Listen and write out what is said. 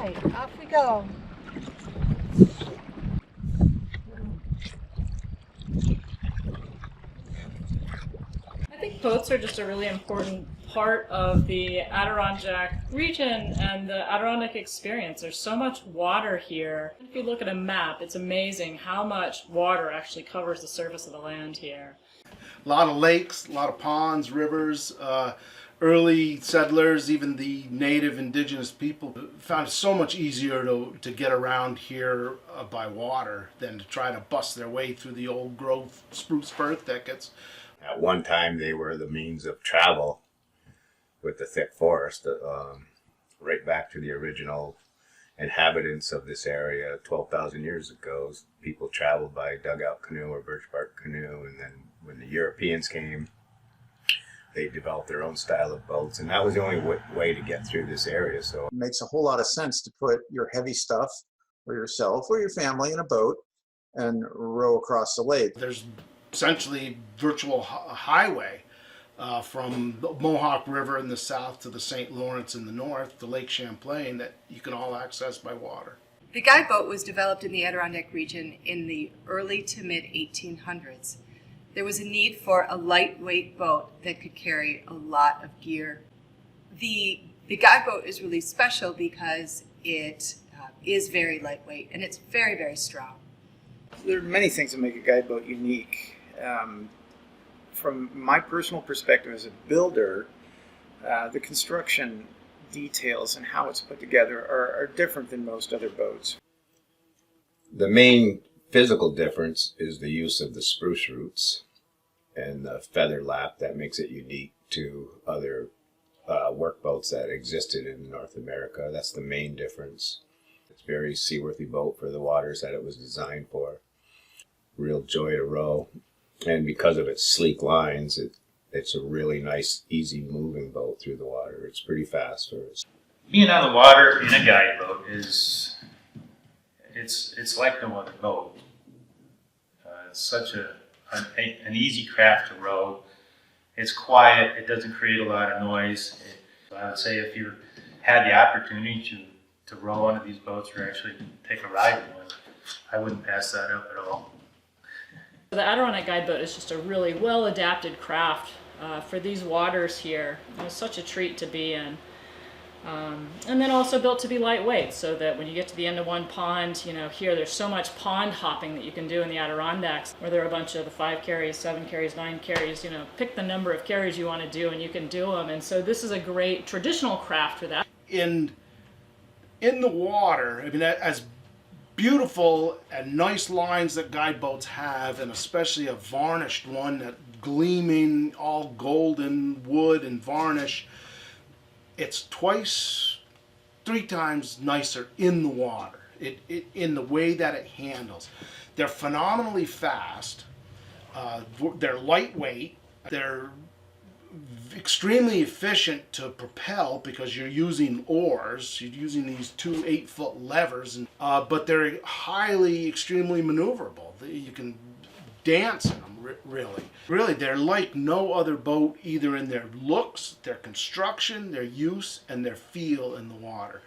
right, off we go. I think boats are just a really important part of the Adirondack region and the Adirondack experience. There's so much water here. If you look at a map, it's amazing how much water actually covers the surface of the land here. A lot of lakes, a lot of ponds, rivers. Early settlers, even the native indigenous people, found it so much easier to get around here by water than to try to bust their way through the old growth spruce fir thickets. At one time, they were the means of travel with the thick forest, right back to the original inhabitants of this area 12,000 years ago. People traveled by dugout canoe or birch bark canoe, and then when the Europeans came, they developed their own style of boats, and that was the only way to get through this area. So it makes a whole lot of sense to put your heavy stuff or yourself or your family in a boat and row across the lake. There's essentially virtual highway from the Mohawk River in the south to the St. Lawrence in the north to Lake Champlain that you can all access by water. The guide boat was developed in the Adirondack region in the early to mid 1800s. There was a need for a lightweight boat that could carry a lot of gear. The guide boat is really special because it is very lightweight and it's very, very strong. There are many things that make a guide boat unique. From my personal perspective as a builder, the construction details and how it's put together are different than most other boats. the main physical difference is the use of the spruce roots and the feather lap that makes it unique to other workboats that existed in North America. That's the main difference. It's a very seaworthy boat for the waters that it was designed for. Real joy to row. And because of its sleek lines, it's a really nice, easy moving boat through the water. It's pretty fast for us. Being on the water in a guide boat is, it's like no other boat. It's such an easy craft to row. It's quiet. It doesn't create a lot of noise. I would say if you had the opportunity to row one of these boats or actually take a ride in one, I wouldn't pass that up at all. The Adirondack Guideboat is just a really well-adapted craft for these waters here. It's such a treat to be in. And then also built to be lightweight, so that when you get to the end of one pond, you know, here there's so much pond hopping that you can do in the Adirondacks, where there are a bunch of the 5 carries, 7 carries, 9 carries, you know, pick the number of carries you want to do and you can do them. And so this is a great traditional craft for that. In the water, I mean, as beautiful and nice lines that guide boats have, and especially a varnished one, that gleaming, all golden wood and varnish, it's 2, 3 times nicer in the water. In the way that it handles. They're phenomenally fast. They're lightweight. They're extremely efficient to propel because you're using oars. You're using these 2 8-foot levers, but they're extremely maneuverable. You can dance in them, really. Really, they're like no other boat, either in their looks, their construction, their use, and their feel in the water.